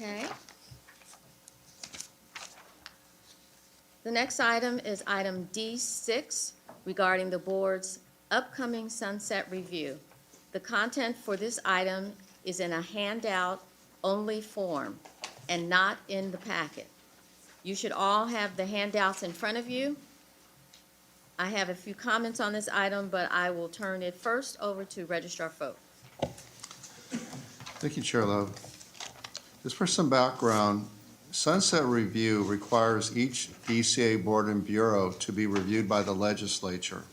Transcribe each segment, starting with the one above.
Okay. The next item is item D6 regarding the board's upcoming sunset review. The content for this item is in a handout-only form and not in the packet. You should all have the handouts in front of you. I have a few comments on this item, but I will turn it first over to Registrar Folk. Thank you, Chair Love. Just for some background, Sunset Review requires each DCA board and bureau to be reviewed by the legislature.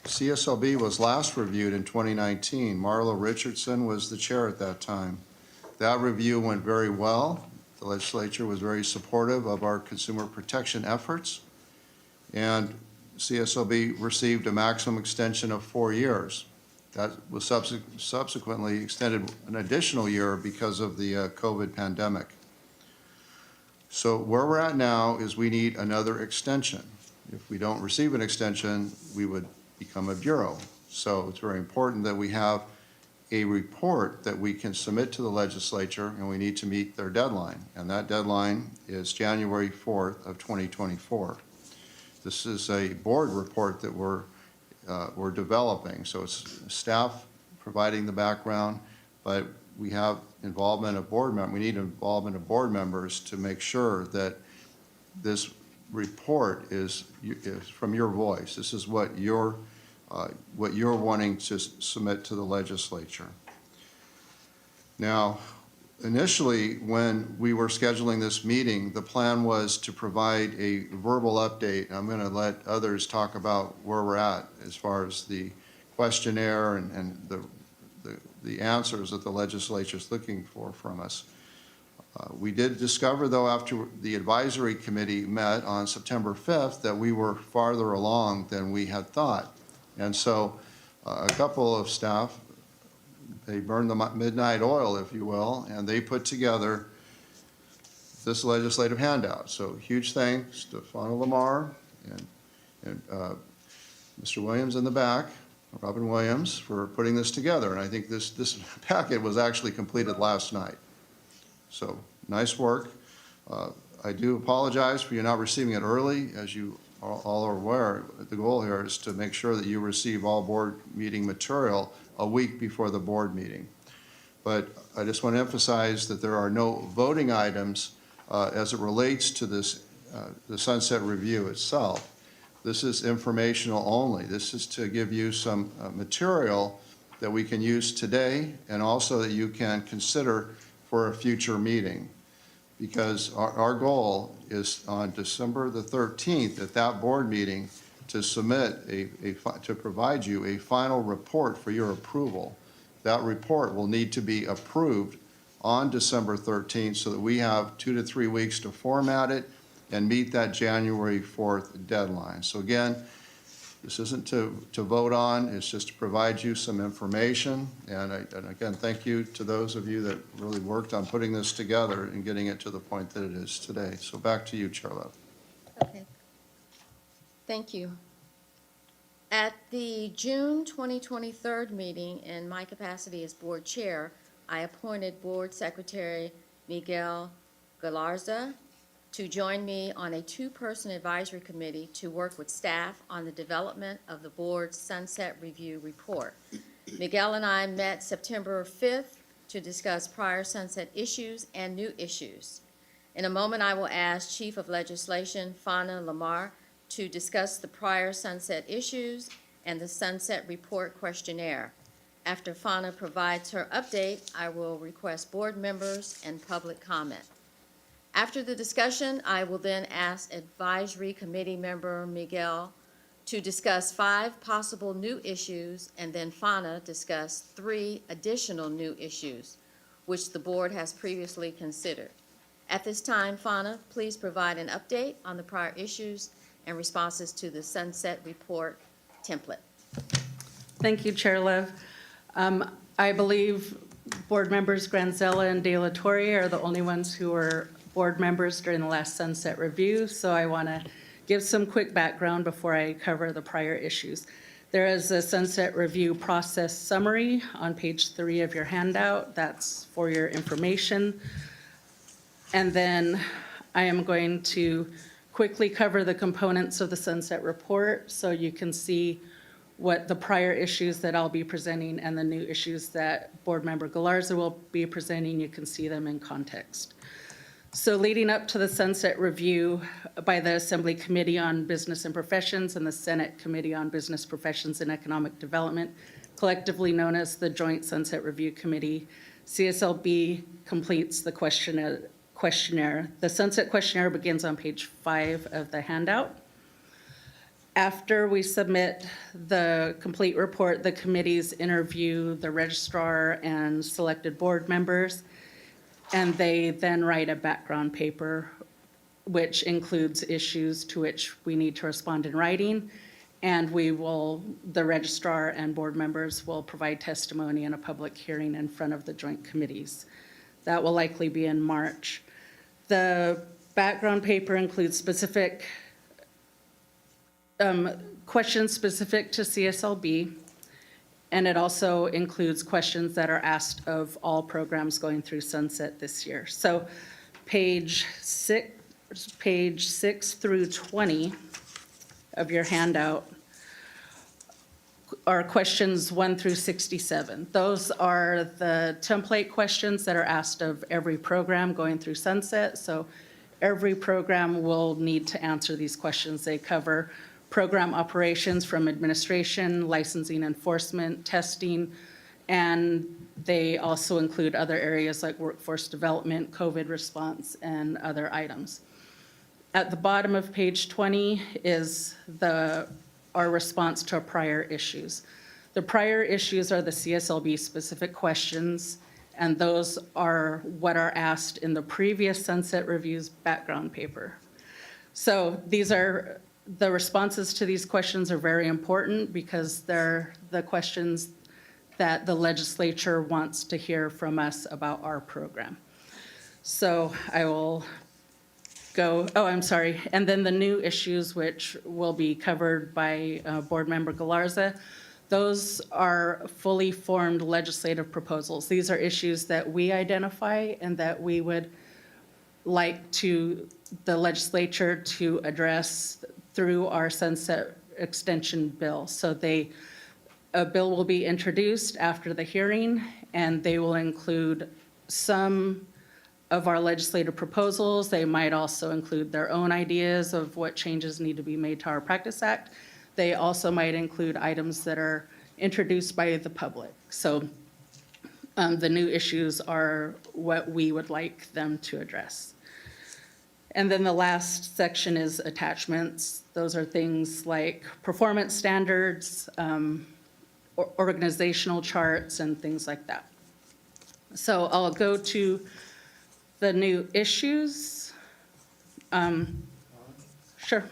CSLB was last reviewed in 2019. Marla Richardson was the chair at that time. That review went very well. The legislature was very supportive of our consumer protection efforts, and CSLB received a maximum extension of 4 years. That was subsequently extended an additional year because of the COVID pandemic. So where we're at now is we need another extension. If we don't receive an extension, we would become a bureau. So it's very important that we have a report that we can submit to the legislature, and we need to meet their deadline. And that deadline is January 4th of 2024. This is a board report that we're developing. So it's staff providing the background, but we have involvement of board members. We need involvement of board members to make sure that this report is from your voice. This is what you're wanting to submit to the legislature. Now, initially, when we were scheduling this meeting, the plan was to provide a verbal update. I'm going to let others talk about where we're at as far as the questionnaire and the answers that the legislature is looking for from us. We did discover, though, after the advisory committee met on September 5th, that we were farther along than we had thought. And so a couple of staff, they burned the midnight oil, if you will, and they put together this legislative handout. So huge thanks to Fauna Lamar and Mr. Williams in the back, Robin Williams, for putting this together. And I think this packet was actually completed last night. So nice work. I do apologize for you not receiving it early. As you all are aware, the goal here is to make sure that you receive all board meeting material a week before the board meeting. But I just want to emphasize that there are no voting items as it relates to this, the sunset review itself. This is informational only. This is to give you some material that we can use today and also that you can consider for a future meeting. Because our goal is on December the 13th at that board meeting to submit to provide you a final report for your approval. That report will need to be approved on December 13th so that we have 2 to 3 weeks to format it and meet that January 4th deadline. So again, this isn't to vote on, it's just to provide you some information. And again, thank you to those of you that really worked on putting this together and getting it to the point that it is today. So back to you, Chair Love. Okay. Thank you. At the June 2023 meeting, in my capacity as board chair, I appointed Board Secretary Miguel Galarza to join me on a 2-person advisory committee to work with staff on the development of the board's Sunset Review report. Miguel and I met September 5th to discuss prior sunset issues and new issues. In a moment, I will ask Chief of Legislation Fauna Lamar to discuss the prior sunset issues and the Sunset Report questionnaire. After Fauna provides her update, I will request board members and public comment. After the discussion, I will then ask Advisory Committee member Miguel to discuss 5 possible new issues, and then Fauna discuss 3 additional new issues, which the board has previously considered. At this time, Fauna, please provide an update on the prior issues and responses to the Sunset Report template. Thank you, Chair Lev. I believe board members Granzella and De La Torre are the only ones who were board members during the last Sunset Review, so I want to give some quick background before I cover the prior issues. There is a Sunset Review process summary on page 3 of your handout. That's for your information. And then I am going to quickly cover the components of the Sunset Report so you can see what the prior issues that I'll be presenting and the new issues that Board Member Galarza will be presenting. You can see them in context. So leading up to the Sunset Review by the Assembly Committee on Business and Professions and the Senate Committee on Business Professions and Economic Development, collectively known as the Joint Sunset Review Committee, CSLB completes the questionnaire. The Sunset Questionnaire begins on page 5 of the handout. After we submit the complete report, the committees interview the registrar and selected board members, and they then write a background paper, which includes issues to which we need to respond in writing, and the registrar and board members will provide testimony in a public hearing in front of the joint committees. That will likely be in March. The background paper includes specific questions specific to CSLB, and it also includes questions that are asked of all programs going through Sunset this year. So page 6 through 20 of your handout are questions 1 through 67. Those are the template questions that are asked of every program going through Sunset. So every program will need to answer these questions. They cover program operations from administration, licensing, enforcement, testing, and they also include other areas like workforce development, COVID response, and other items. At the bottom of page 20 is our response to our prior issues. The prior issues are the CSLB specific questions, and those are what are asked in the previous Sunset Review's background paper. So the responses to these questions are very important because they're the questions that the legislature wants to hear from us about our program. So I will and then the new issues which will be covered by Board Member Galarza, those are fully formed legislative proposals. These are issues that we identify and that we would like the legislature to address through our Sunset Extension bill. So a bill will be introduced after the hearing, and they will include some of our legislative proposals. They might also include their own ideas of what changes need to be made to our Practice Act. They also might include items that are introduced by the public. So the new issues are what we would like them to address. And then the last section is attachments. Those are things like performance standards, organizational charts, and things like that. So I'll go to the new issues. Sure.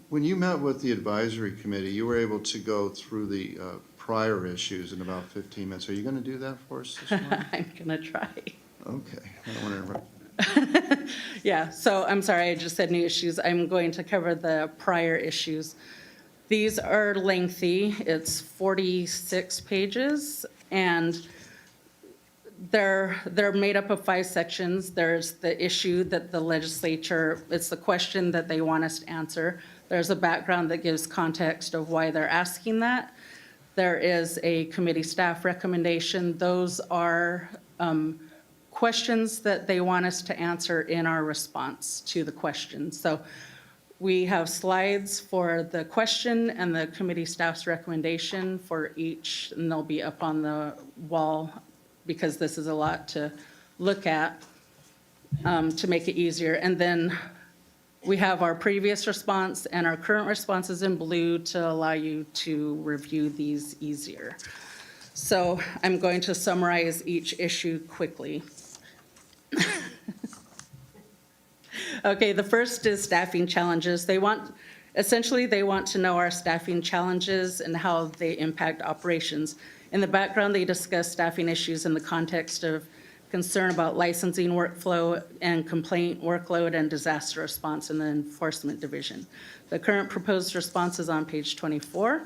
When you met with the advisory committee, you were able to go through the prior issues in about 15 minutes. Are you going to do that for us this morning? I'm going to try. Okay. I don't want to interrupt. Yeah, so I'm sorry, I just said new issues. I'm going to cover the prior issues. These are lengthy. It's 46 pages, and they're made up of 5 sections. There's the issue that the legislature, it's the question that they want us to answer. There's a background that gives context of why they're asking that. There is a committee staff recommendation. Those are questions that they want us to answer in our response to the question. So we have slides for the question and the committee staff's recommendation for each, and they'll be up on the wall because this is a lot to look at to make it easier. And then we have our previous response and our current responses in blue to allow you to review these easier. So I'm going to summarize each issue quickly. Okay, the first is staffing challenges. They want to know our staffing challenges and how they impact operations. In the background, they discuss staffing issues in the context of concern about licensing workflow and complaint workload and disaster response in the Enforcement Division. The current proposed response is on page 24.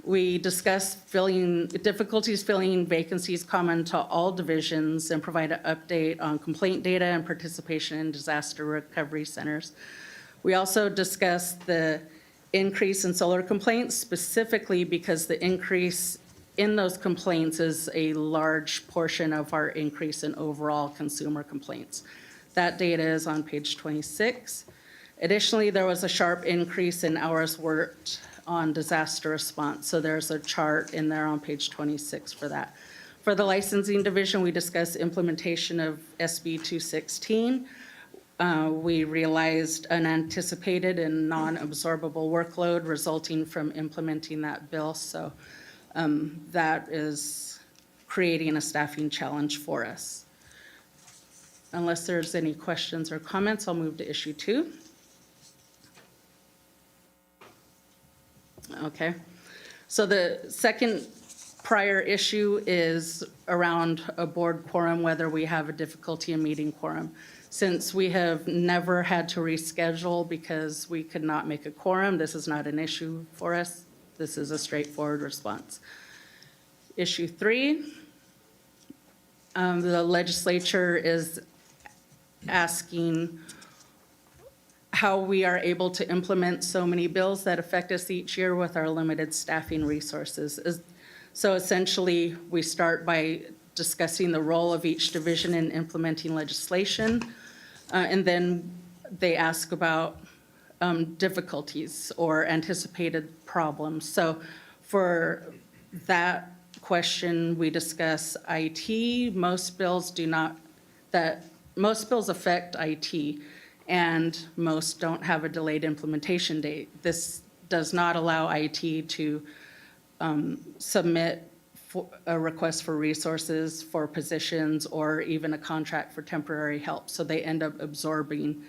We discussed difficulties filling vacancies common to all divisions and provide an update on complaint data and participation in disaster recovery centers. We also discussed the increase in solar complaints, specifically because the increase in those complaints is a large portion of our increase in overall consumer complaints. That data is on page 26. Additionally, there was a sharp increase in hours worked on disaster response. So there's a chart in there on page 26 for that. For the licensing division, we discussed implementation of SB 216. We realized unanticipated and non-absorbable workload resulting from implementing that bill. So that is creating a staffing challenge for us. Unless there's any questions or comments, I'll move to issue 2. Okay, so the second prior issue is around a board quorum, whether we have a difficulty in meeting quorum. Since we have never had to reschedule because we could not make a quorum, this is not an issue for us. This is a straightforward response. Issue 3, the legislature is asking how we are able to implement so many bills that affect us each year with our limited staffing resources. So essentially, we start by discussing the role of each division in implementing legislation, and then they ask about difficulties or anticipated problems. So for that question, we discuss IT. Most bills affect IT, and most don't have a delayed implementation date. This does not allow IT to submit a request for resources for positions or even a contract for temporary help. So they end up absorbing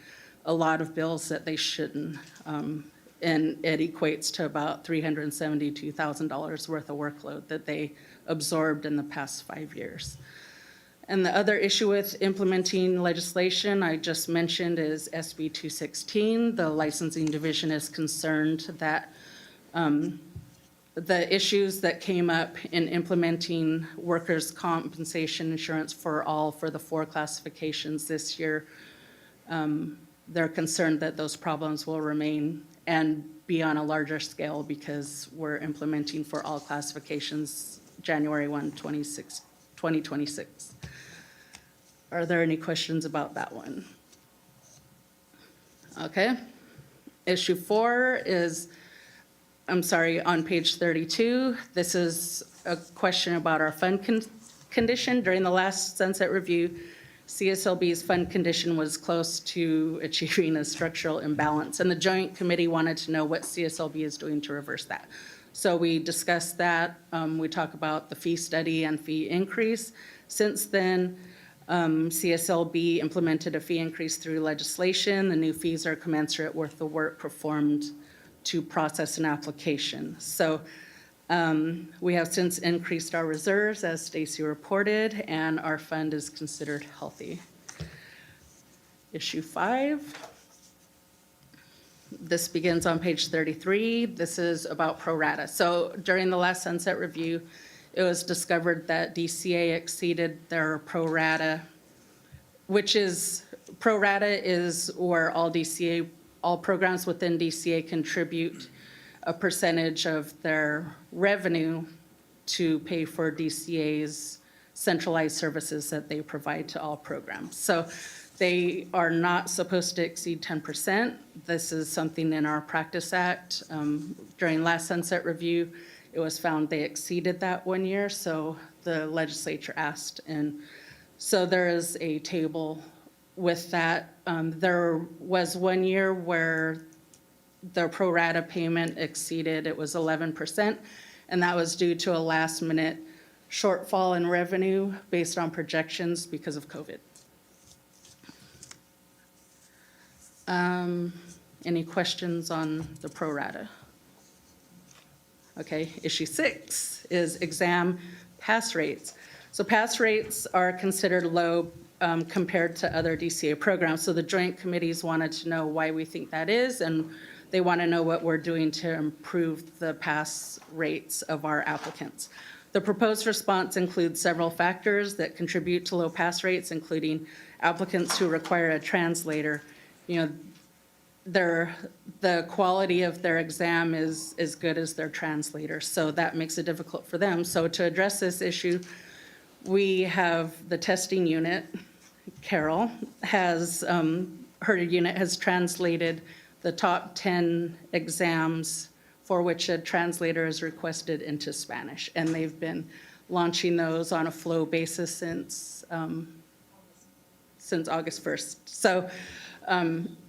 a lot of bills that they shouldn't. And it equates to about $372,000 worth of workload that they absorbed in the past 5 years. And the other issue with implementing legislation I just mentioned is SB 216. The licensing division is concerned that the issues that came up in implementing workers' compensation insurance for the 4 classifications this year, they're concerned that those problems will remain and be on a larger scale because we're implementing for all classifications January 1, 2026. Are there any questions about that one? Okay. Issue 4 is, on page 32. This is a question about our fund condition. During the last sunset review, CSLB's fund condition was close to achieving a structural imbalance, and the Joint Committee wanted to know what CSLB is doing to reverse that. So we discussed that. We talk about the fee study and fee increase. Since then, CSLB implemented a fee increase through legislation. The new fees are commensurate with the work performed to process an application. So we have since increased our reserves, as Stacy reported, and our fund is considered healthy. Issue 5. This begins on page 33. This is about pro rata. So during the last sunset review, it was discovered that DCA exceeded their pro rata, which is, pro rata is where all programs within DCA contribute a percentage of their revenue to pay for DCA's centralized services that they provide to all programs. So they are not supposed to exceed 10%. This is something in our Practice Act. During last sunset review, it was found they exceeded that 1 year, so the legislature asked. And so there is a table with that. There was 1 year where the pro rata payment exceeded, it was 11%, and that was due to a last minute shortfall in revenue based on projections because of COVID. Any questions on the pro rata? Okay, issue 6 is exam pass rates. So pass rates are considered low compared to other DCA programs. So the joint committees wanted to know why we think that is, and They want to know what we're doing to improve the pass rates of our applicants. The proposed response includes several factors that contribute to low pass rates, including applicants who require a translator. The quality of their exam is as good as their translator, so that makes it difficult for them. So to address this issue, we have the testing unit. Carol has, her unit has translated the top 10 exams for which a translator is requested into Spanish, and they've been launching those on a flow basis since August 1st. So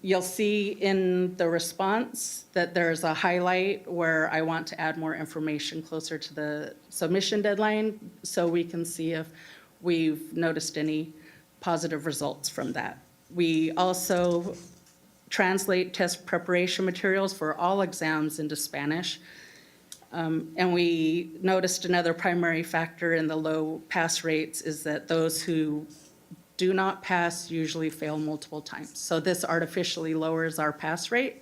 you'll see in the response that there's a highlight where I want to add more information closer to the submission deadline so we can see if we've noticed any positive results from that. We also translate test preparation materials for all exams into Spanish. And we noticed another primary factor in the low pass rates is that those who do not pass usually fail multiple times. So this artificially lowers our pass rate.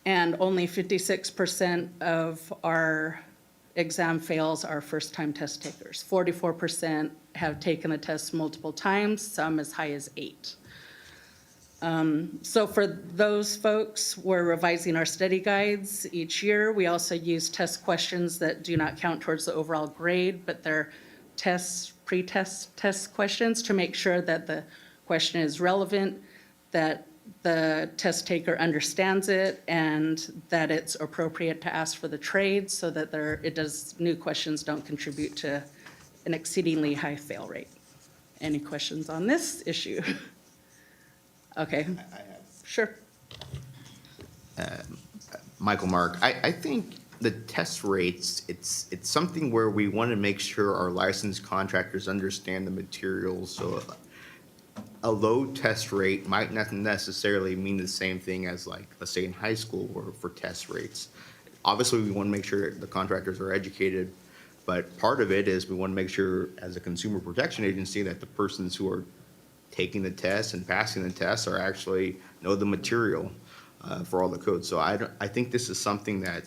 And only 56% of our exam fails are first-time test takers. 44% have taken the test multiple times, some as high as 8. So for those folks, we're revising our study guides each year. We also use test questions that do not count towards the overall grade, but they're pre-test test questions to make sure that the question is relevant, that the test taker understands it, and that it's appropriate to ask for the trade so that new questions don't contribute to an exceedingly high fail rate. Any questions on this issue? Okay. I have. Sure. Michael Mark, I think the test rates, it's something where we want to make sure our licensed contractors understand the materials. So a low test rate might not necessarily mean the same thing as, like, let's say in high school or for test rates. Obviously, we want to make sure the contractors are educated, but part of it is we want to make sure as a consumer protection agency that the persons who are taking the test and passing the test are actually know the material for all the codes. So I think this is something that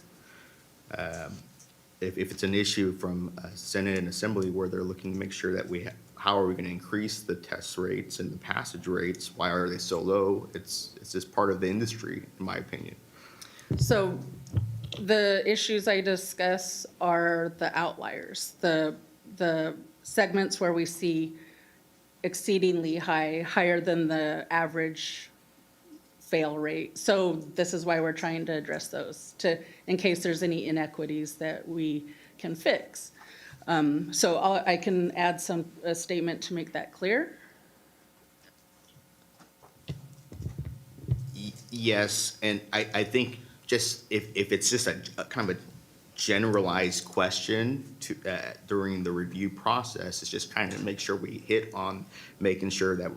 if it's an issue from Senate and Assembly where they're looking to make sure that how are we going to increase the test rates and the passage rates? Why are they so low? It's just part of the industry, in my opinion. So the issues I discuss are the outliers, the segments where we see exceedingly high, higher than the average fail rate. So this is why we're trying to address those, in case there's any inequities that we can fix. So I can add a statement to make that clear. Yes, and I think just if it's just a kind of a generalized question during the review process, it's just kind of make sure we hit on making sure that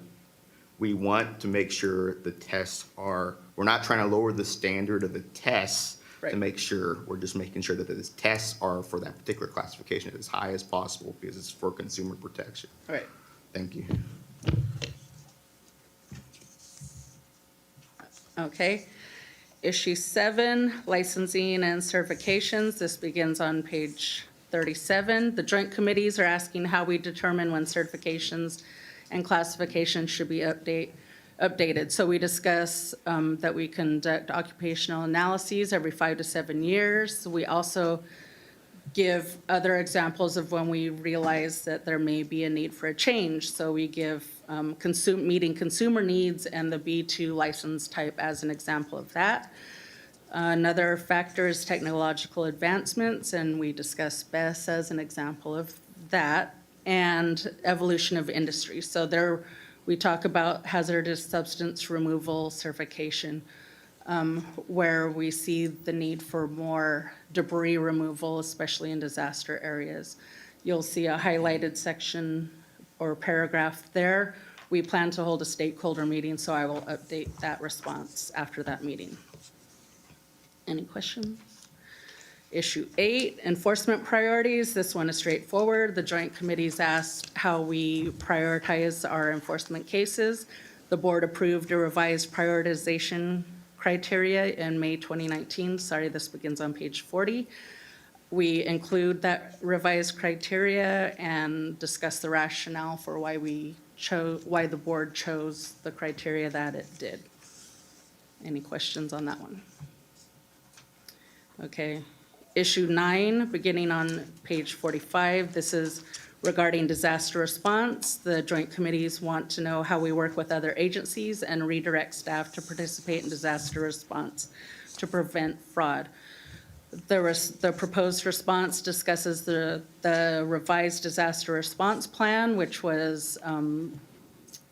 we want to make sure the tests we're not trying to lower the standard of the tests Right. to make sure, we're just making sure that the tests are for that particular classification as high as possible because it's for consumer protection. All right. Thank you. Okay. Issue 7, licensing and certifications. This begins on page 37. The joint committees are asking how we determine when certifications and classifications should be updated. So we discuss that we conduct occupational analyses every 5 to 7 years. We also give other examples of when we realize that there may be a need for a change. So we give meeting consumer needs and the B2 license type as an example of that. Another factor is technological advancements, and we discuss BESS as an example of that, and evolution of industry. So there we talk about hazardous substance removal certification, where we see the need for more debris removal, especially in disaster areas. You'll see a highlighted section or paragraph there. We plan to hold a stakeholder meeting, so I will update that response after that meeting. Any questions? Issue 8, enforcement priorities. This one is straightforward. The joint committees asked how we prioritize our enforcement cases. The board approved a revised prioritization criteria in May 2019. Sorry, this begins on page 40. We include that revised criteria and discuss the rationale for why why the board chose the criteria that it did. Any questions on that one? Okay. Issue 9, beginning on page 45, this is regarding disaster response. The joint committees want to know how we work with other agencies and redirect staff to participate in disaster response to prevent fraud. The proposed response discusses the revised disaster response plan, which was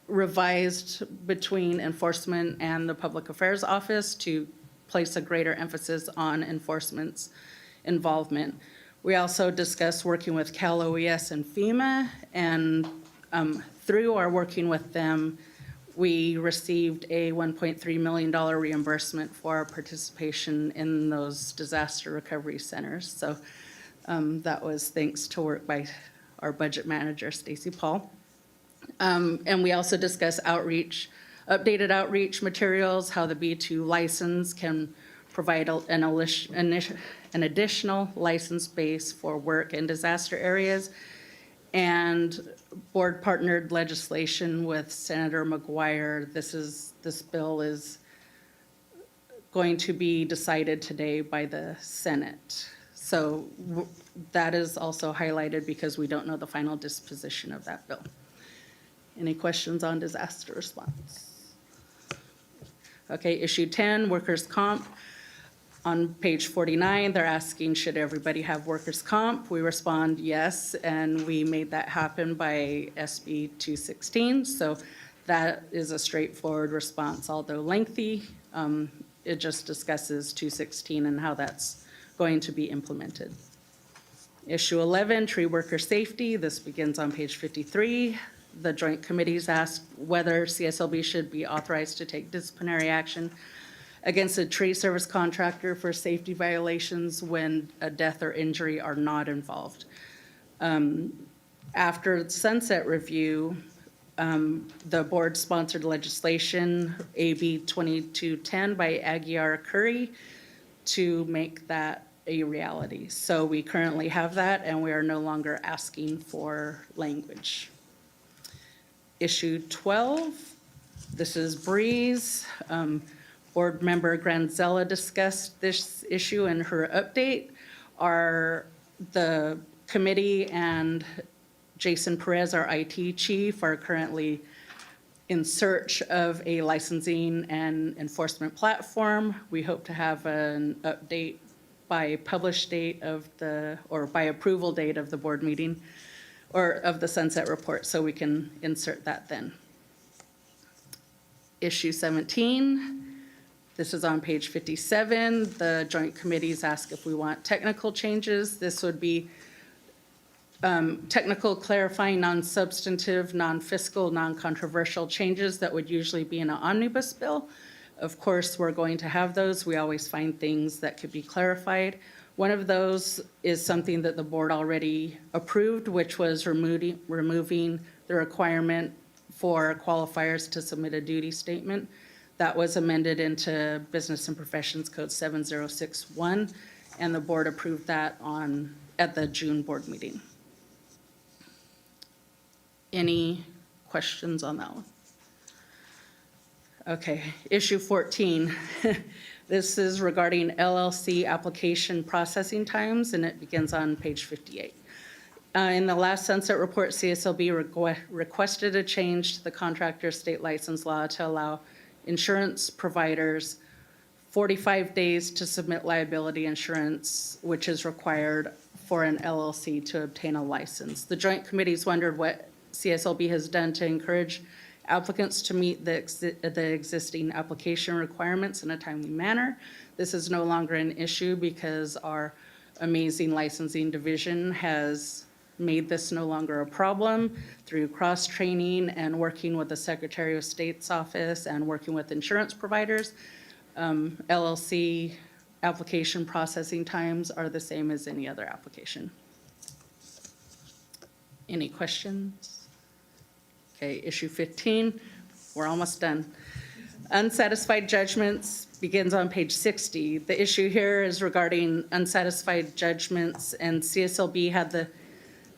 revised between enforcement and the Public Affairs Office to place a greater emphasis on enforcement's involvement. We also discussed working with Cal OES and FEMA, and through our working with them, we received a $1.3 million reimbursement for our participation in those disaster recovery centers. So that was thanks to work by our budget manager, Stacy Paul. And we also discussed outreach, updated outreach materials, how the B2 license can provide an additional license base for work in disaster areas, and board partnered legislation with Senator McGuire. This bill is going to be decided today by the Senate. So that is also highlighted because we don't know the final disposition of that bill. Any questions on disaster response? Okay, issue 10, workers' comp. On page 49, they're asking, should everybody have workers' comp? We respond, yes, and we made that happen by SB 216. So that is a straightforward response, although lengthy. It just discusses 216 and how that's going to be implemented. Issue 11, tree worker safety. This begins on page 53. The joint committees asked whether CSLB should be authorized to take disciplinary action against a tree service contractor for safety violations when a death or injury are not involved. After the sunset review, the board sponsored legislation, AB 2210 by Aguiar Curry, to make that a reality. So we currently have that, and we are no longer asking for language. Issue 12, this is Breeze. Board member Granzella discussed this issue in her update. The committee and Jason Perez, our IT chief, are currently in search of a licensing and enforcement platform. We hope to have an update by published date of or by approval date of the board meeting or of the sunset report, so we can insert that then. Issue 17. This is on page 57. The joint committees ask if we want technical changes. This would be technical, clarifying, non-substantive, non-fiscal, non-controversial changes that would usually be in an omnibus bill. Of course, we're going to have those. We always find things that could be clarified. One of those is something that the board already approved, which was removing the requirement for qualifiers to submit a duty statement. That was amended into Business and Professions Code 7061, and the board approved that at the June board meeting. Any questions on that one? Okay, issue 14. This is regarding LLC application processing times, and it begins on page 58. In the last sunset report, CSLB requested a change to the contractor state license law to allow insurance providers 45 days to submit liability insurance, which is required for an LLC to obtain a license. The joint committees wondered what CSLB has done to encourage applicants to meet the existing application requirements in a timely manner. This is no longer an issue because our amazing licensing division has made this no longer a problem through cross-training and working with the Secretary of State's office and working with insurance providers. LLC application processing times are the same as any other application. Any questions? Okay, issue 15, we're almost done. Unsatisfied judgments, begins on page 60. The issue here is regarding unsatisfied judgments, and CSLB had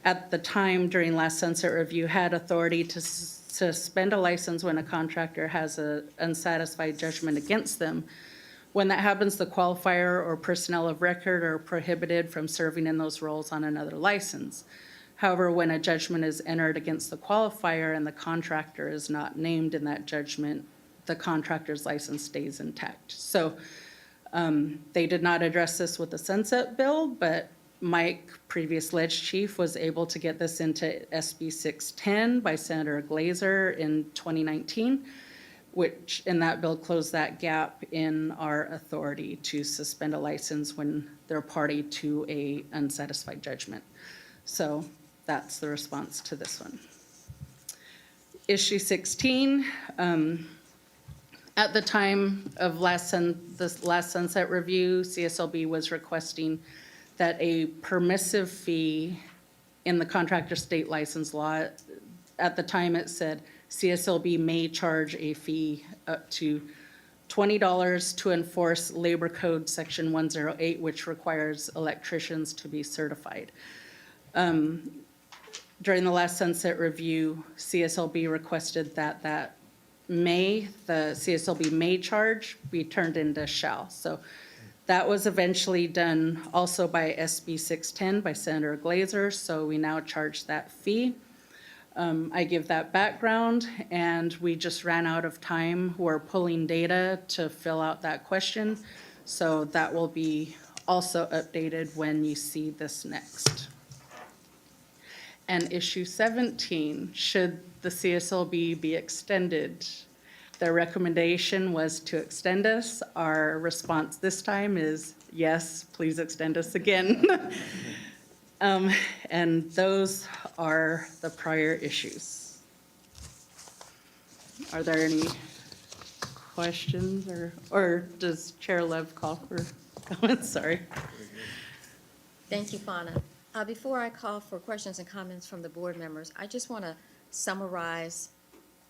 at the time during last sunset review, had authority to suspend a license when a contractor has an unsatisfied judgment against them. When that happens, the qualifier or personnel of record are prohibited from serving in those roles on another license. However, when a judgment is entered against the qualifier and the contractor is not named in that judgment, the contractor's license stays intact. So they did not address this with the sunset bill, but Mike, previous ledge chief, was able to get this into SB 610 by Senator Glazer in 2019, which in that bill closed that gap in our authority to suspend a license when they're party to a unsatisfied judgment. So that's the response to this one. Issue 16, at the time of this last sunset review, CSLB was requesting that a permissive fee in the contractor state license law, at the time it said CSLB may charge a fee up to $20 to enforce Labor Code Section 108, which requires electricians to be certified. During the last sunset review, CSLB requested that the CSLB may charge be turned into shall. So that was eventually done also by SB 610 by Senator Glazer, so we now charge that fee. I give that background, and we just ran out of time. We're pulling data to fill out that question, so that will be also updated when you see this next. And issue 17, should the CSLB be extended? Their recommendation was to extend us. Our response this time is yes, please extend us again. And those are the prior issues. Are there any questions or does Chair Lev call for comments? Sorry. Thank you, Fauna. Before I call for questions and comments from the board members, I just want to summarize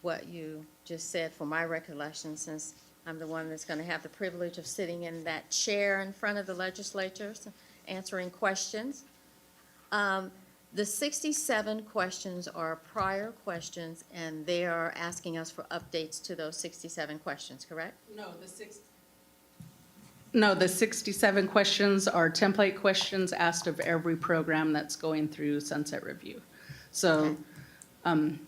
what you just said for my recollection, since I'm the one that's going to have the privilege of sitting in that chair in front of the legislature, answering questions. The 67 questions are prior questions, and they are asking us for updates to those 67 questions, correct? No, the 67 questions are template questions asked of every program that's going through Sunset Review. So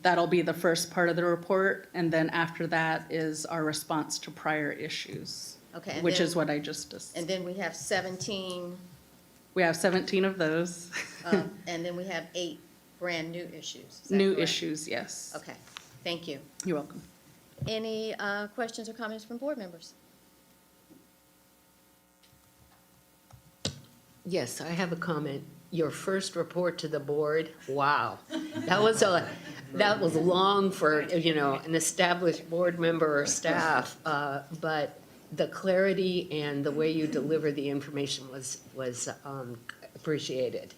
that'll be the first part of the report, and then after that is our response to prior issues, Okay. which is what I just discussed. And then we have 17, We have 17 of those. and then we have 8 brand-new issues. Is that New correct? issues, yes. Okay, thank you. You're welcome. Any questions or comments from board members? Yes, I have a comment. Your first report to the board, wow. That was long for, an established board member or staff, but the clarity and the way you deliver the information was appreciated.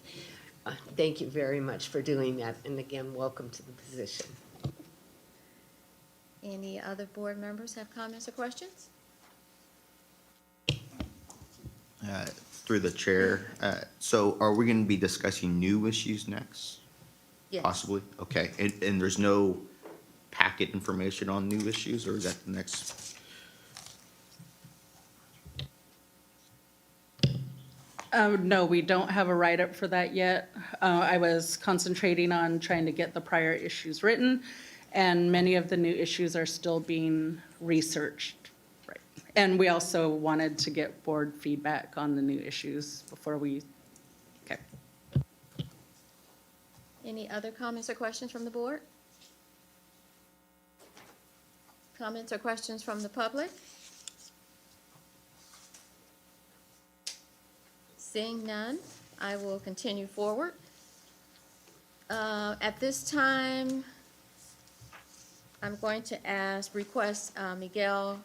Thank you very much for doing that, and again, welcome to the position. Any other board members have comments or questions? Through the chair, so are we going to be discussing new issues next? Yes. Possibly? Okay, and there's no packet information on new issues, or is that the next? No, we don't have a write-up for that yet. I was concentrating on trying to get the prior issues written, and many of the new issues are still being researched. Right. And we also wanted to get board feedback on the new issues before we, okay. Any other comments or questions from the board? Comments or questions from the public? Seeing none, I will continue forward. At this time, I'm going to request Miguel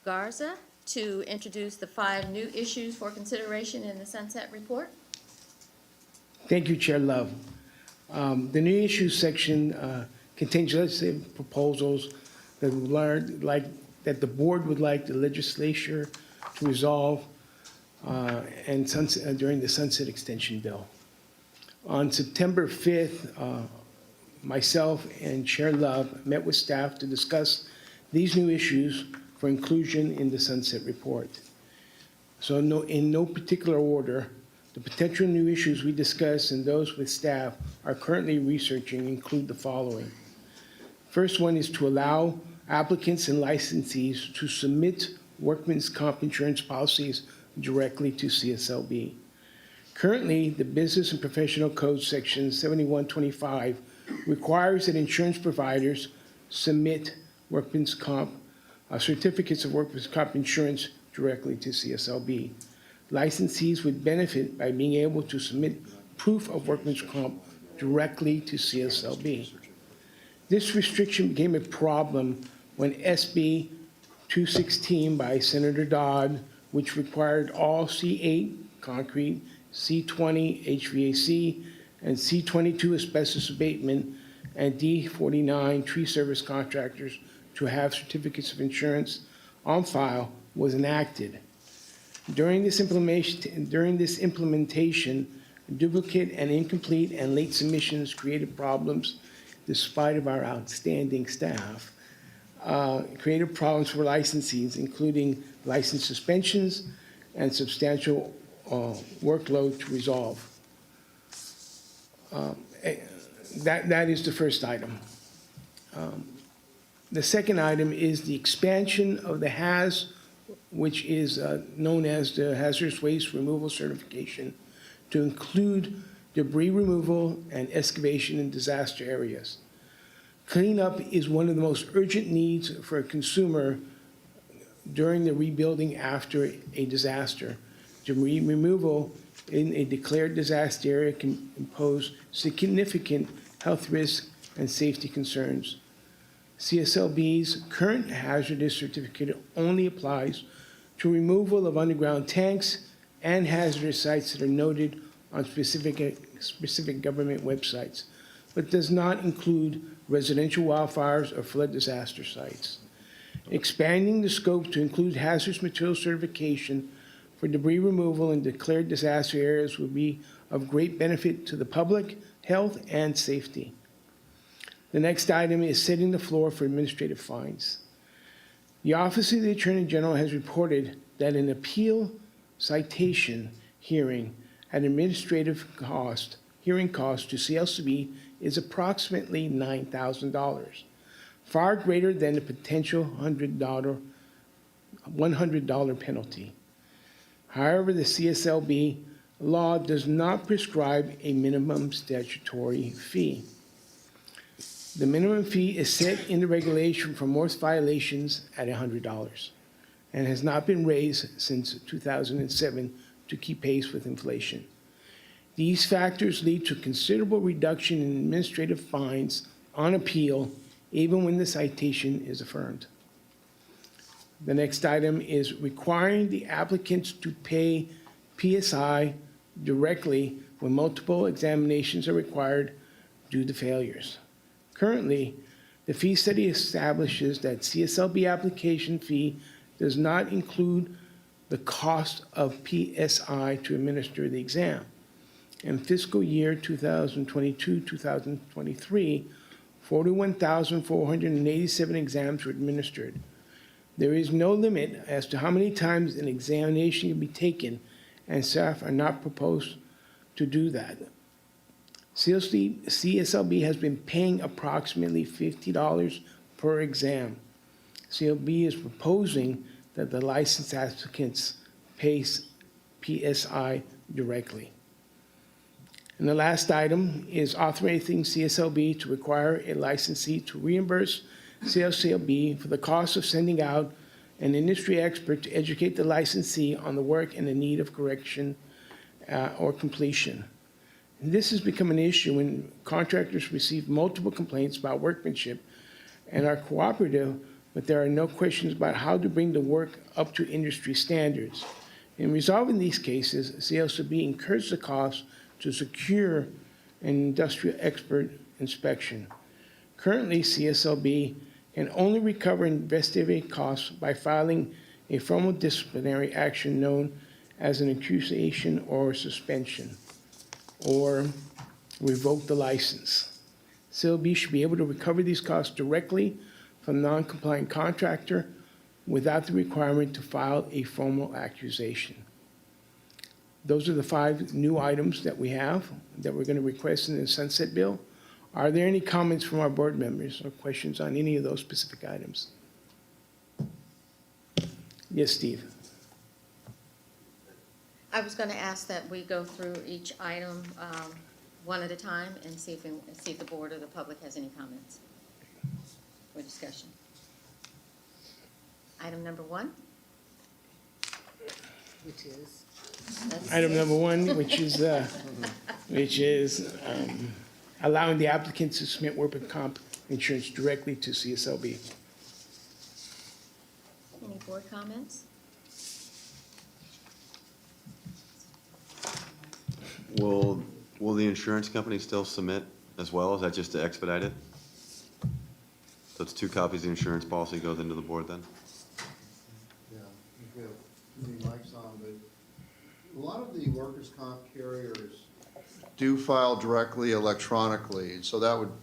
Garza to introduce the 5 new issues for consideration in the Sunset Report. Thank you, Chair Love. The new issues section contains legislative proposals that we learned, like that the board would like the legislature to resolve during the sunset extension bill. On September 5th, myself and Chair Love met with staff to discuss these new issues for inclusion in the sunset report. So in no particular order, the potential new issues we discussed and those with staff are currently researching include the following. First one is to allow applicants and licensees to submit workman's comp insurance policies directly to CSLB. Currently, the Business and Professional Code Section 7125 requires that insurance providers submit workman's comp, certificates of workman's comp insurance directly to CSLB. Licensees would benefit by being able to submit proof of workman's comp directly to CSLB. This restriction became a problem when SB 216 by Senator Dodd, which required all C8 concrete, C20 HVAC, and C22 asbestos abatement, and D49 tree service contractors to have certificates of insurance on file was enacted. During this implementation, duplicate and incomplete and late submissions created problems despite of our outstanding staff, created problems for licensees, including license suspensions and substantial workload to resolve. That is the first item. The second item is the expansion of the HAZ, which is known as the Hazardous Waste Removal Certification, to include debris removal and excavation in disaster areas. Cleanup is one of the most urgent needs for a consumer during the rebuilding after a disaster. Debris removal in a declared disaster area can impose significant health risks and safety concerns. CSLB's current hazardous certificate only applies to removal of underground tanks and hazardous sites that are noted on specific government websites, but does not include residential wildfires or flood disaster sites. Expanding the scope to include hazardous material certification for debris removal in declared disaster areas would be of great benefit to the public health and safety. The next item is setting the floor for administrative fines. The Office of the Attorney General has reported that an appeal citation hearing at administrative hearing cost to CSLB is approximately $9,000, far greater than the potential $100 penalty. However, the CSLB law does not prescribe a minimum statutory fee. The minimum fee is set in the regulation for most violations at $100 and has not been raised since 2007 to keep pace with inflation. These factors lead to considerable reduction in administrative fines on appeal, even when the citation is affirmed. The next item is requiring the applicants to pay PSI directly when multiple examinations are required due to failures. Currently, the fee study establishes that CSLB application fee does not include the cost of PSI to administer the exam. In fiscal year 2022-2023, 41,487 exams were administered. There is no limit as to how many times an examination can be taken, and staff are not proposed to do that. CSLB has been paying approximately $50 per exam. CSLB is proposing that the licensed applicants pay PSI directly. And the last item is authorizing CSLB to require a licensee to reimburse CSLB for the cost of sending out an industry expert to educate the licensee on the work and the need of correction or completion. And this has become an issue when contractors receive multiple complaints about workmanship and are cooperative, but there are no questions about how to bring the work up to industry standards. In resolving these cases, CSLB incurs the cost to secure an industrial expert inspection. Currently, CSLB and only recover investigative costs by filing a formal disciplinary action known as an accusation or suspension, or revoke the license. CSLB should be able to recover these costs directly from non-compliant contractor without the requirement to file a formal accusation. Those are the 5 new items that we have that we're going to request in the sunset bill. Are there any comments from our board members or questions on any of those specific items? Yes, Steve. I was going to ask that we go through each item one at a time and see if the board or the public has any comments or discussion. Item number 1. Which is? Item number 1, which is allowing the applicant to submit workers' comp insurance directly to CSLB. Any board comments? Will the insurance company still submit as well? Is that just to expedite it? So it's 2 copies of the insurance policy goes into the board then? Yeah, we have mics on, but a lot of the workers' comp carriers do file directly electronically, so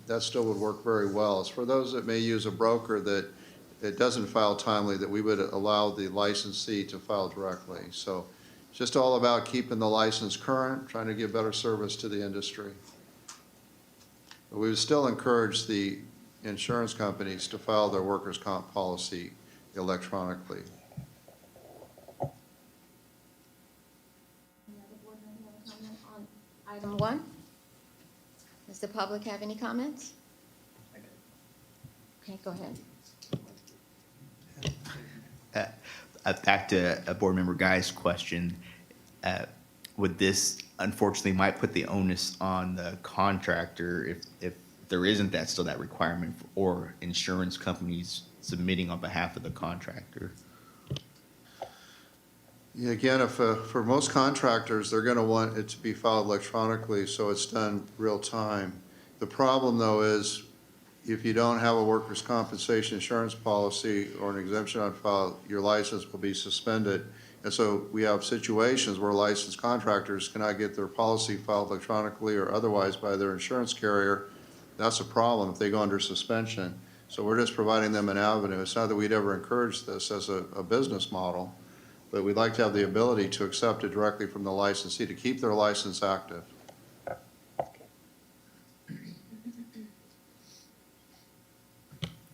that still would work very well. As for those that may use a broker that doesn't file timely, that we would allow the licensee to file directly. So it's just all about keeping the license current, trying to give better service to the industry. But we would still encourage the insurance companies to file their workers' comp policy electronically. Any other board member have a comment on item 1? Does the public have any comments? Okay, go ahead. Back to Board Member Guy's question, would this unfortunately might put the onus on the contractor if there isn't still that requirement or insurance companies submitting on behalf of the contractor? Yeah, again, for most contractors, they're going to want it to be filed electronically, so it's done real time. The problem, though, is if you don't have a workers' compensation insurance policy or an exemption on file, your license will be suspended. And so we have situations where licensed contractors cannot get their policy filed electronically or otherwise by their insurance carrier. That's a problem if they go under suspension. So we're just providing them an avenue. It's not that we'd ever encourage this as a business model, but we'd like to have the ability to accept it directly from the licensee to keep their license active.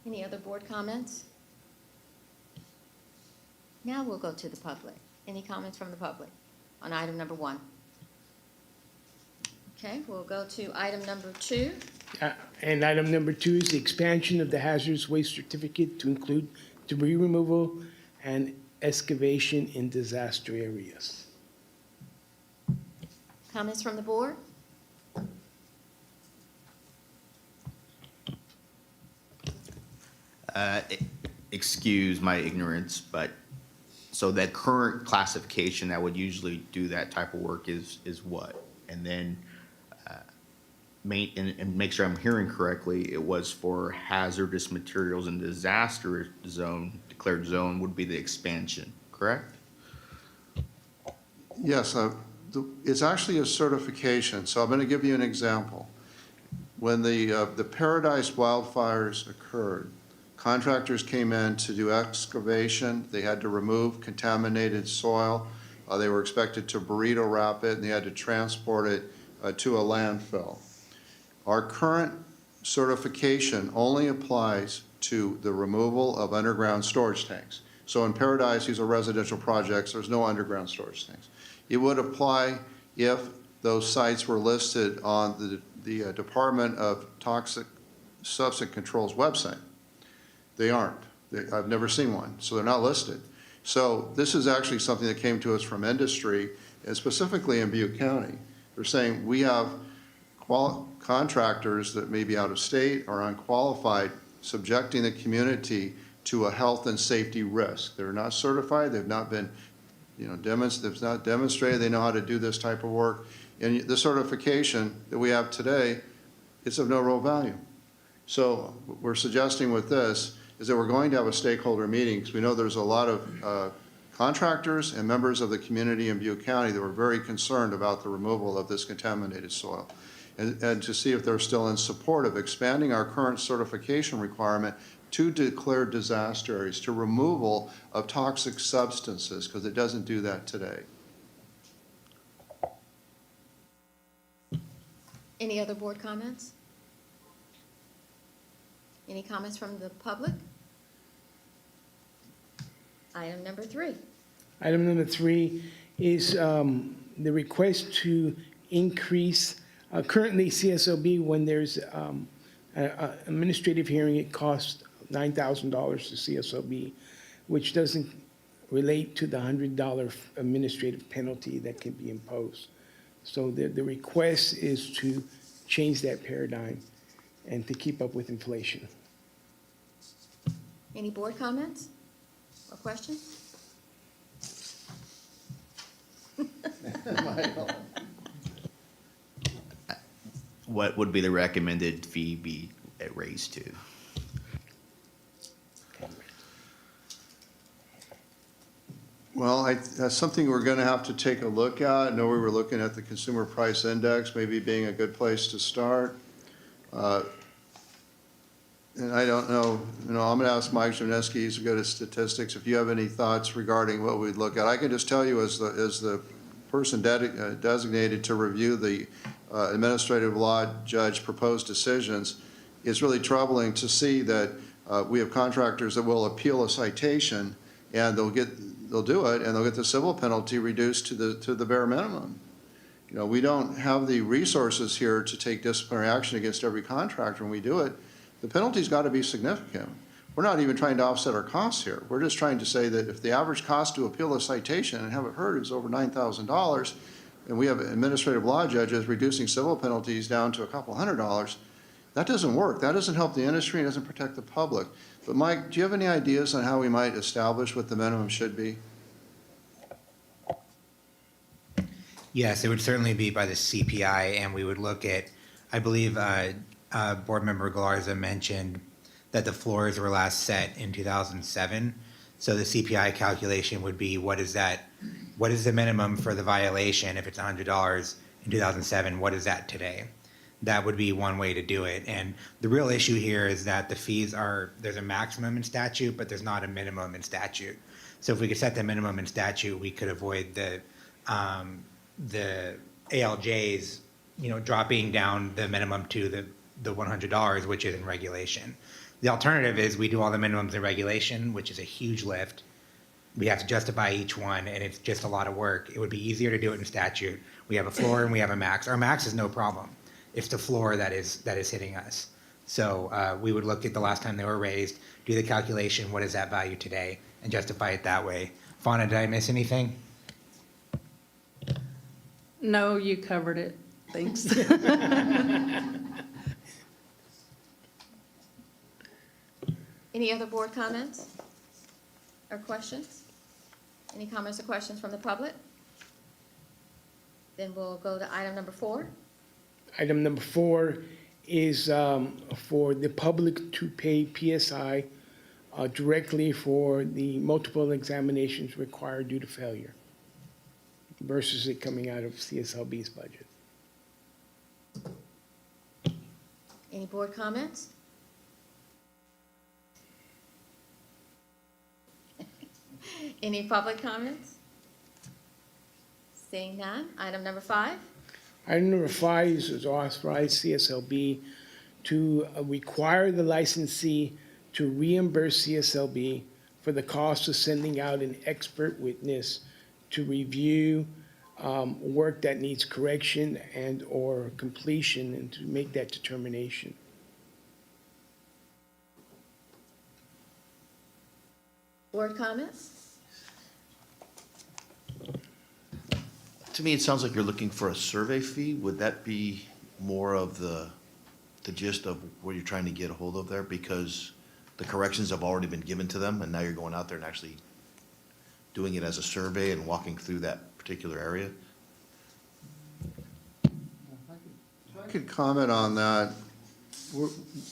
Any other board comments? Now we'll go to the public. Any comments from the public on item number 1? Okay, we'll go to item number 2. And item number 2 is the expansion of the hazardous waste certificate to include debris removal and excavation in disaster areas. Comments from the board? Excuse my ignorance, but so that current classification that would usually do that type of work is what? And then and make sure I'm hearing correctly, it was for hazardous materials and disaster zone, declared zone would be the expansion, correct? Yes, it's actually a certification, so I'm going to give you an example. When the Paradise wildfires occurred, contractors came in to do excavation. They had to remove contaminated soil. They were expected to burrito wrap it, and they had to transport it to a landfill. Our current certification only applies to the removal of underground storage tanks. So in Paradise, these are residential projects. There's no underground storage tanks. It would apply if those sites were listed on the Department of Toxic Substance Control's website. They aren't. I've never seen one, so they're not listed. So this is actually something that came to us from industry, and specifically in Butte County. They're saying we have contractors that may be out of state or unqualified, subjecting the community to a health and safety risk. They're not certified. They've not been, they've not demonstrated they know how to do this type of work. And the certification that we have today, it's of no real value. So what we're suggesting with this is that we're going to have a stakeholder meeting, because we know there's a lot of contractors and members of the community in Butte County that were very concerned about the removal of this contaminated soil. And to see if they're still in support of expanding our current certification requirement to declare disaster areas, to removal of toxic substances, because it doesn't do that today. Any other board comments? Any comments from the public? Item number 3. Item number 3 is the request to increase, currently CSLB, when there's an administrative hearing, it costs $9,000 to CSLB, which doesn't relate to the $100 administrative penalty that can be imposed. So the request is to change that paradigm and to keep up with inflation. Any board comments or questions? What would be the recommended fee be raised to? Well, that's something we're going to have to take a look at. I know we were looking at the Consumer Price Index maybe being a good place to start. And I don't know, I'm going to ask Mike Zerneski, he's good at statistics, if you have any thoughts regarding what we'd look at. I can just tell you as the person designated to review the administrative law judge proposed decisions, it's really troubling to see that we have contractors that will appeal a citation and they'll do it and they'll get the civil penalty reduced to the bare minimum. You know, we don't have the resources here to take disciplinary action against every contractor when we do it. The penalty's got to be significant. We're not even trying to offset our costs here. We're just trying to say that if the average cost to appeal a citation and have it heard is over $9,000, and we have administrative law judges reducing civil penalties down to a couple $100, that doesn't work. That doesn't help the industry and doesn't protect the public. But Mike, do you have any ideas on how we might establish what the minimum should be? Yes, it would certainly be by the CPI, and we would look at, I believe, Board Member Galarza mentioned that the floors were last set in 2007. So the CPI calculation would be what is the minimum for the violation if it's $100 in 2007, what is that today? That would be one way to do it. And the real issue here is that the fees there's a maximum in statute, but there's not a minimum in statute. So if we could set the minimum in statute, we could avoid the ALJs, dropping down the minimum to the $100, which is in regulation. The alternative is we do all the minimums in regulation, which is a huge lift. We have to justify each one, and it's just a lot of work. It would be easier to do it in statute. We have a floor and we have a max. Our max is no problem. It's the floor that is hitting us. So we would look at the last time they were raised, do the calculation, what is that value today, and justify it that way. Fauna, did I miss anything? No, you covered it. Thanks. Any other board comments or questions? Any comments or questions from the public? Then we'll go to item number 4. Item number 4 is for the public to pay PSI directly for the multiple examinations required due to failure versus it coming out of CSLB's budget. Any board comments? Any public comments? Seeing none. Item number 5. Item number 5 is to authorize CSLB to require the licensee to reimburse CSLB for the cost of sending out an expert witness to review work that needs correction and or completion and to make that determination. Board comments? To me, it sounds like you're looking for a survey fee. Would that be more of the gist of what you're trying to get a hold of there? Because the corrections have already been given to them, and now you're going out there and actually doing it as a survey and walking through that particular area? I could comment on that.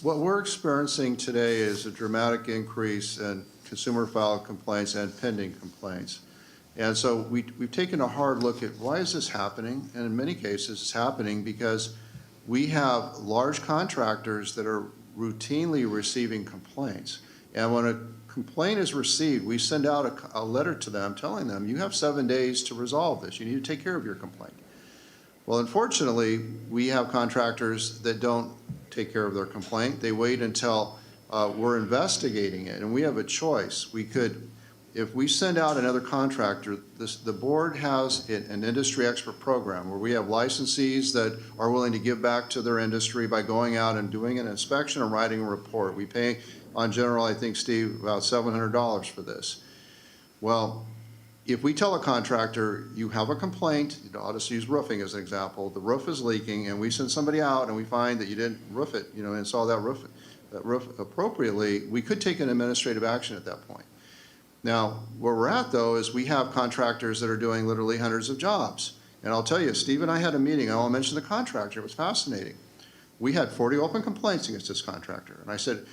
What we're experiencing today is a dramatic increase in consumer filed complaints and pending complaints. And so we've taken a hard look at why is this happening? And in many cases, it's happening because we have large contractors that are routinely receiving complaints. And when a complaint is received, we send out a letter to them telling them, you have 7 days to resolve this. You need to take care of your complaint. Well, unfortunately, we have contractors that don't take care of their complaint. They wait until we're investigating it, and we have a choice. We could, if we send out another contractor, the board has an industry expert program where we have licensees that are willing to give back to their industry by going out and doing an inspection and writing a report. We pay, on general, I think, Steve, about $700 for this. Well, if we tell a contractor, you have a complaint, I'll just use roofing as an example, the roof is leaking, and we send somebody out and we find that you didn't roof it, install that roof appropriately, we could take an administrative action at that point. Now, where we're at, though, is we have contractors that are doing literally hundreds of jobs. And I'll tell you, Steve and I had a meeting, I won't mention the contractor, it was fascinating. We had 40 open complaints against this contractor. And I said,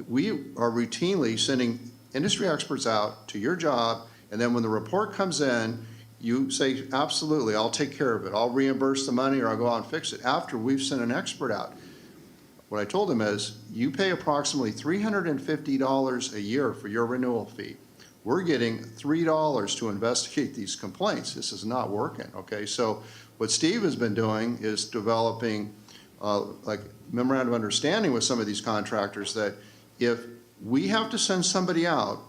we are routinely sending industry experts out to your job, and then when the report comes in, you say, absolutely, I'll take care of it. I'll reimburse the money or I'll go out and fix it after we've sent an expert out. What I told him is, you pay approximately $350 a year for your renewal fee. We're getting $3 to investigate these complaints. This is not working, okay? So what Steve has been doing is developing like memorandum of understanding with some of these contractors that if we have to send somebody out,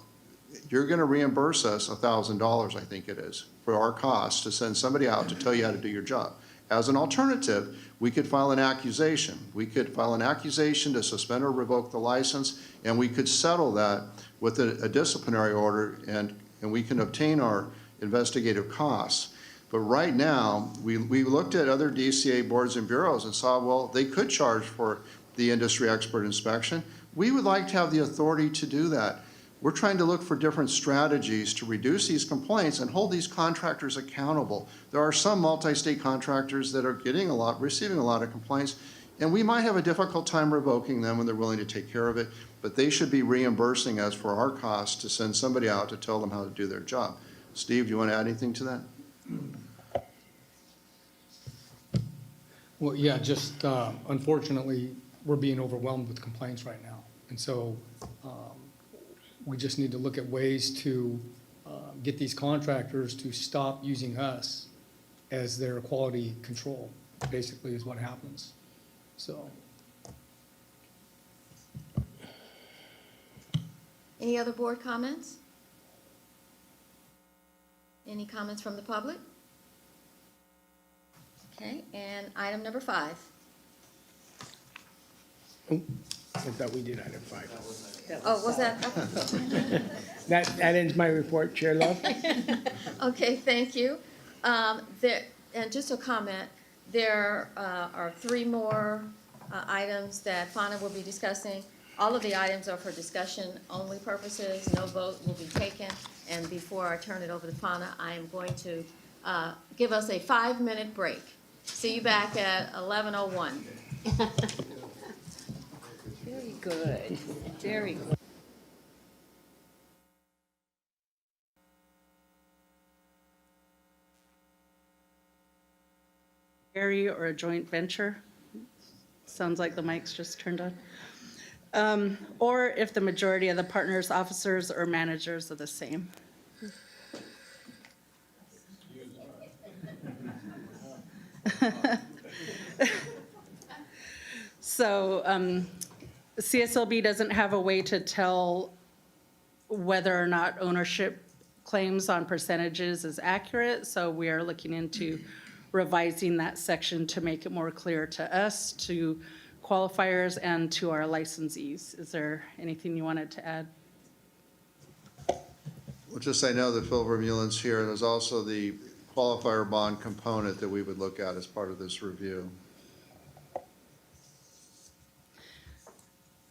you're going to reimburse us $1,000, I think it is, for our costs to send somebody out to tell you how to do your job. As an alternative, we could file an accusation. We could file an accusation to suspend or revoke the license, and we could settle that with a disciplinary order, and we can obtain our investigative costs. But right now, we looked at other DCA boards and bureaus and saw, well, they could charge for the industry expert inspection. We would like to have the authority to do that. We're trying to look for different strategies to reduce these complaints and hold these contractors accountable. There are some multi-state contractors that are receiving a lot of complaints, and we might have a difficult time revoking them when they're willing to take care of it, but they should be reimbursing us for our costs to send somebody out to tell them how to do their job. Steve, do you want to add anything to that? Well, yeah, just unfortunately, we're being overwhelmed with complaints right now. And so we just need to look at ways to get these contractors to stop using us as their quality control, basically is what happens. So. Any other board comments? Any comments from the public? Okay, and item number 5. I thought we did item 5. Oh, was that? That ends my report, Chair Love. Okay, thank you. And just a comment, there are 3 more items that Fauna will be discussing. All of the items are for discussion only purposes. No vote will be taken. And before I turn it over to Fauna, I am going to give us a 5-minute break. See you back at 11:01. Very good, very good. Area or a joint venture. Sounds like the mic's just turned on. Or if the majority of the partners, officers, or managers are the same. So CSLB doesn't have a way to tell whether or not ownership claims on percentages is accurate, so we are looking into revising that section to make it more clear to us, to qualifiers, and to our licensees. Is there anything you wanted to add? Well, just I know that Phil Vermeulen's here, and there's also the qualifier bond component that we would look at as part of this review.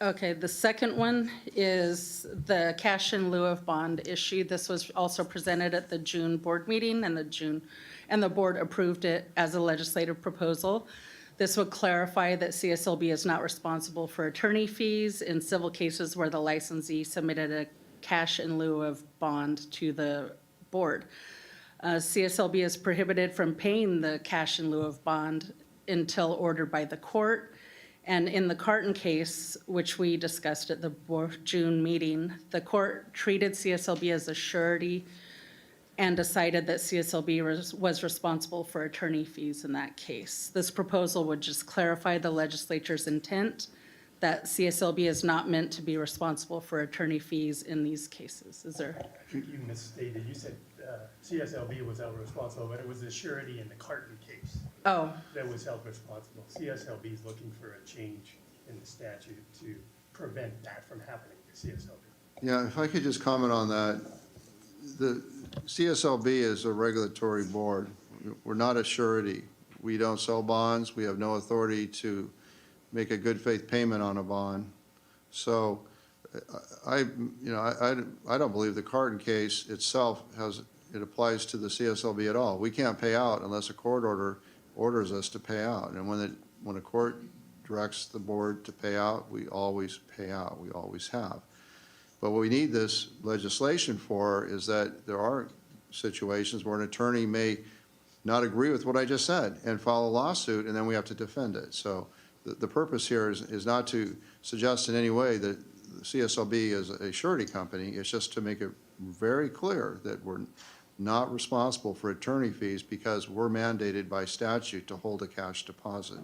Okay, the second one is the cash in lieu of bond issue. This was also presented at the June board meeting, and the board approved it as a legislative proposal. This would clarify that CSLB is not responsible for attorney fees in civil cases where the licensee submitted a cash in lieu of bond to the board. CSLB is prohibited from paying the cash in lieu of bond until ordered by the court. And in the Carton case, which we discussed at the June meeting, the court treated CSLB as a surety and decided that CSLB was responsible for attorney fees in that case. This proposal would just clarify the legislature's intent that CSLB is not meant to be responsible for attorney fees in these cases. Is there? I think you misstated. You said CSLB was held responsible, but it was the surety in the Carton case Oh, that was held responsible. CSLB is looking for a change in the statute to prevent that from happening to CSLB. Yeah, if I could just comment on that. The CSLB is a regulatory board. We're not a surety. We don't sell bonds. We have no authority to make a good faith payment on a bond. So I don't believe the Carton case itself it applies to the CSLB at all. We can't pay out unless a court orders us to pay out. And when a court directs the board to pay out, we always pay out. We always have. But what we need this legislation for is that there are situations where an attorney may not agree with what I just said and file a lawsuit, and then we have to defend it. So the purpose here is not to suggest in any way that the CSLB is a surety company. It's just to make it very clear that we're not responsible for attorney fees because we're mandated by statute to hold a cash deposit.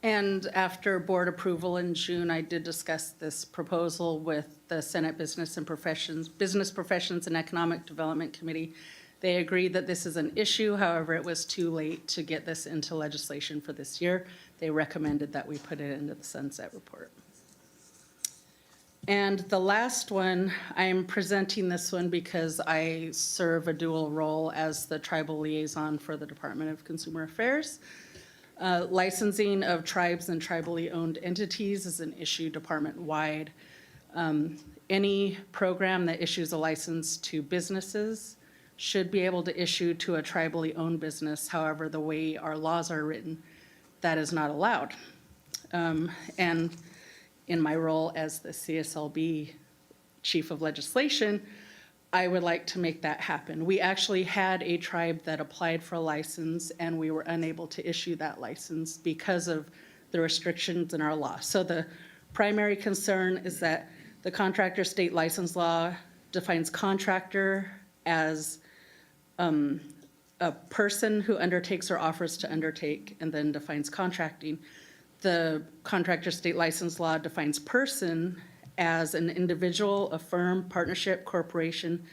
and after board approval in June, I did discuss this proposal with the Senate Business Professions and Economic Development Committee. They agreed that this is an issue, however, it was too late to get this into legislation for this year. They recommended that we put it into the sunset report. And the last one, I'm presenting this one because I serve a dual role as the tribal liaison for the Department of Consumer Affairs. Licensing of tribes and tribally owned entities is an issue department-wide. Any program that issues a license to businesses should be able to issue to a tribally owned business. However, the way our laws are written, that is not allowed. And in my role as the CSLB Chief of Legislation, I would like to make that happen. We actually had a tribe that applied for a license, and we were unable to issue that license because of the restrictions in our law. So the primary concern is that the contractor state license law defines contractor as a person who undertakes or offers to undertake, and then defines contracting. The contractor state license law defines person as an individual, a firm, partnership, corporation,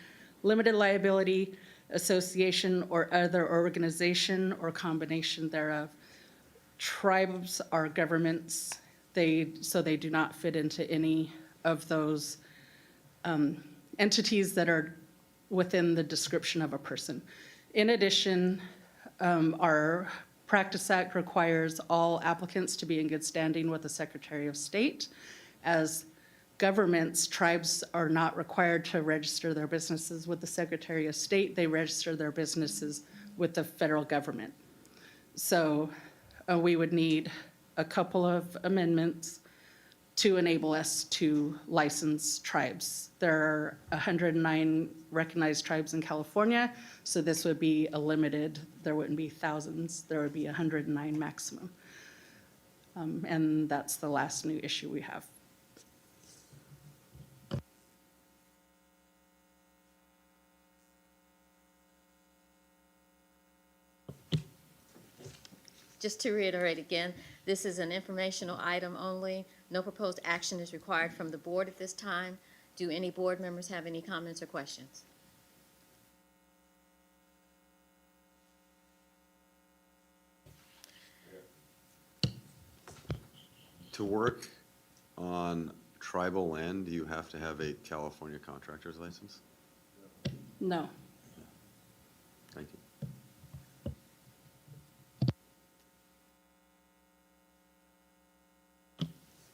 limited liability, association, or other organization or combination thereof. Tribes are governments, so they do not fit into any of those entities that are within the description of a person. In addition, our Practice Act requires all applicants to be in good standing with the Secretary of State. As governments, tribes are not required to register their businesses with the Secretary of State. They register their businesses with the federal government. So we would need a couple of amendments to enable us to license tribes. There are 109 recognized tribes in California, so this would be a limited, there wouldn't be thousands, there would be 109 maximum. And that's the last new issue we have. Just to reiterate again, this is an informational item only. No proposed action is required from the board at this time. Do any board members have any comments or questions? To work on tribal land, do you have to have a California contractor's license? No. Thank you.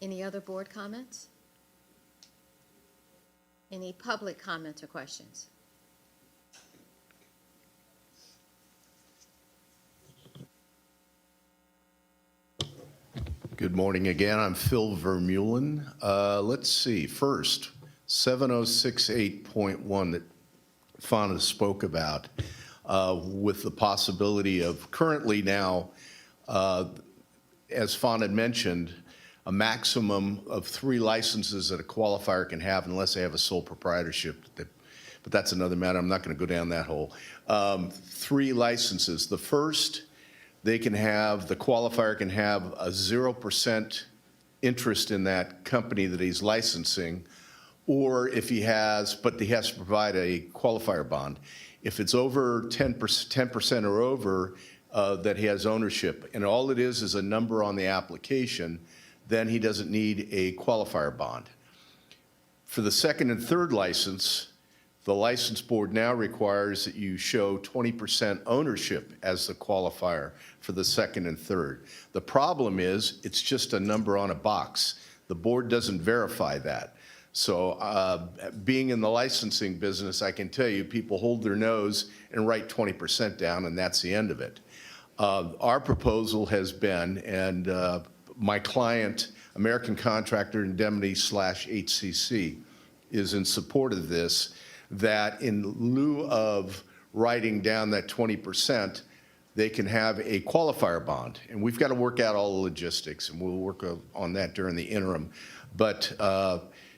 Any other board comments? Any public comments or questions? Good morning again. I'm Phil Vermeulen. Let's see. First, 7068.1 that Fauna spoke about, with the possibility of currently now, as Fauna had mentioned, a maximum of 3 licenses that a qualifier can have unless they have a sole proprietorship. But that's another matter. I'm not going to go down that hole. 3 licenses. The first, the qualifier can have a 0% interest in that company that he's licensing, or if he has, but he has to provide a qualifier bond. If it's over 10% or over, that he has ownership, and all it is a number on the application, then he doesn't need a qualifier bond. For the second and third license, the license board now requires that you show 20% ownership as the qualifier for the second and third. The problem is, it's just a number on a box. The board doesn't verify that. So being in the licensing business, I can tell you, people hold their nose and write 20% down, and that's the end of it. Our proposal has been, and my client, American Contractor Indemnity / HCC, is in support of this, that in lieu of writing down that 20%, they can have a qualifier bond. And we've got to work out all the logistics, and we'll work on that during the interim. But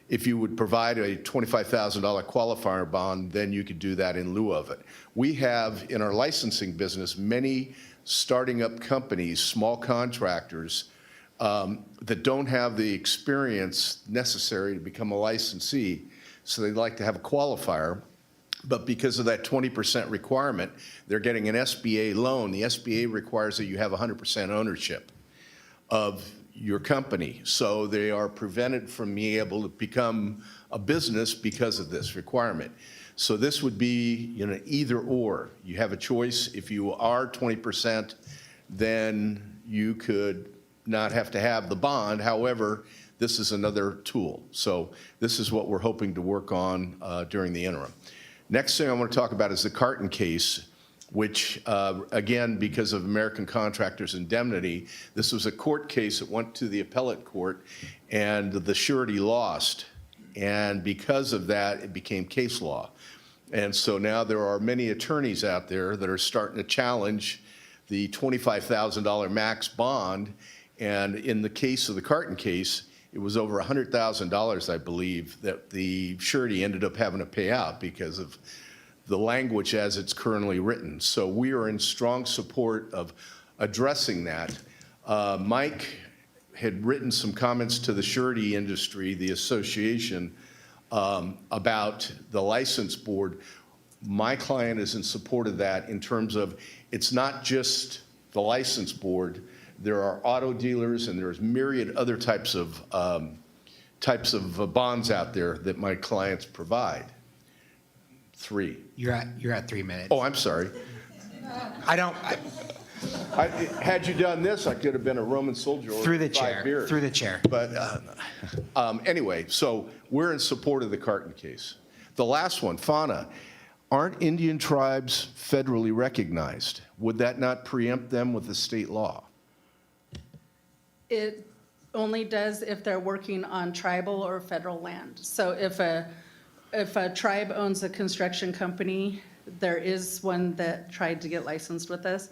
if you would provide a $25,000 qualifier bond, then you could do that in lieu of it. We have, in our licensing business, many starting up companies, small contractors, that don't have the experience necessary to become a licensee. So they'd like to have a qualifier, but because of that 20% requirement, they're getting an SBA loan. The SBA requires that you have 100% ownership of your company. So they are prevented from being able to become a business because of this requirement. So this would be, either or. You have a choice. If you are 20%, then you could not have to have the bond. However, this is another tool. So this is what we're hoping to work on during the interim. Next thing I want to talk about is the Carton case, which, again, because of American Contractors Indemnity, this was a court case that went to the appellate court, and the surety lost. And because of that, it became case law. And so now there are many attorneys out there that are starting to challenge the $25,000 max bond. And in the case of the Carton case, it was over $100,000, I believe, that the surety ended up having to pay out because of the language as it's currently written. So we are in strong support of addressing that. Mike had written some comments to the surety industry, the association, about the license board. My client is in support of that in terms of it's not just the license board. There are auto dealers, and there's myriad other types of bonds out there that my clients provide. 3. You're at 3 minutes. Oh, I'm sorry. Had you done this, I could have been a Roman soldier Through the 5 chair. beers. Through the chair. But anyway, so we're in support of the Carton case. The last one, Fauna. Aren't Indian tribes federally recognized? Would that not preempt them with the state law? It only does if they're working on tribal or federal land. So if a tribe owns a construction company, there is one that tried to get licensed with us,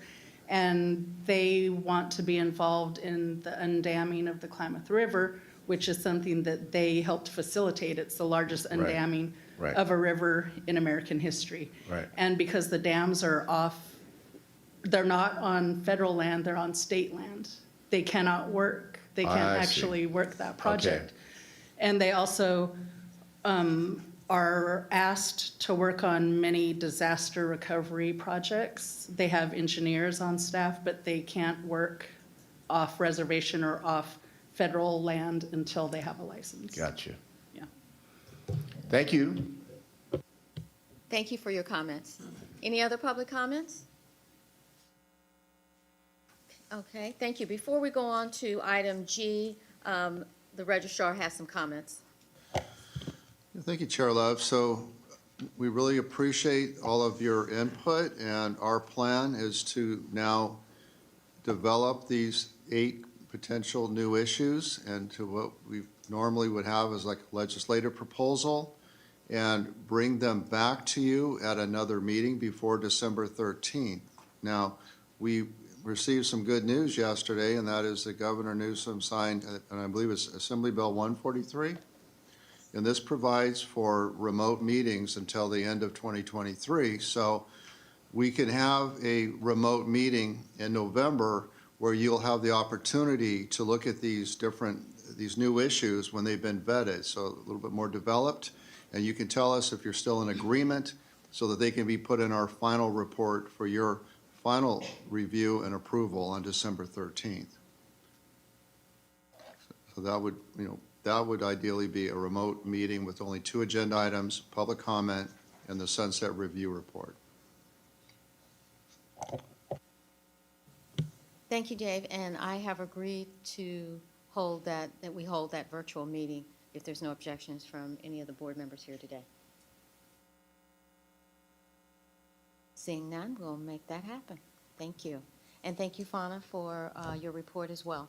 and they want to be involved in the undamming of the Klamath River, which is something that they helped facilitate. It's the largest undamming of a river in American history. Right. And because the dams are off, they're not on federal land, they're on state land. They cannot work, they can't I see. actually work that project. And they also are asked to work on many disaster recovery projects. They have engineers on staff, but they can't work off reservation or off federal land until they have a license. Gotcha. Yeah. Thank you. Thank you for your comments. Any other public comments? Okay, thank you. Before we go on to item G, the registrar has some comments. Thank you, Chair Love. So we really appreciate all of your input, and our plan is to now develop these 8 potential new issues and to what we normally would have as like a legislative proposal and bring them back to you at another meeting before December 13th. Now, we received some good news yesterday, and that is that Governor Newsom signed, and I believe it's Assembly Bill 143. And this provides for remote meetings until the end of 2023. So we can have a remote meeting in November where you'll have the opportunity to look at these new issues when they've been vetted, so a little bit more developed. And you can tell us if you're still in agreement so that they can be put in our final report for your final review and approval on December 13th. So that would ideally be a remote meeting with only 2 agenda items, public comment, and the sunset review report. Thank you, Dave, and I have agreed to hold that we hold that virtual meeting if there's no objections from any of the board members here today. Seeing none, we'll make that happen. Thank you. And thank you, Fauna, for your report as well.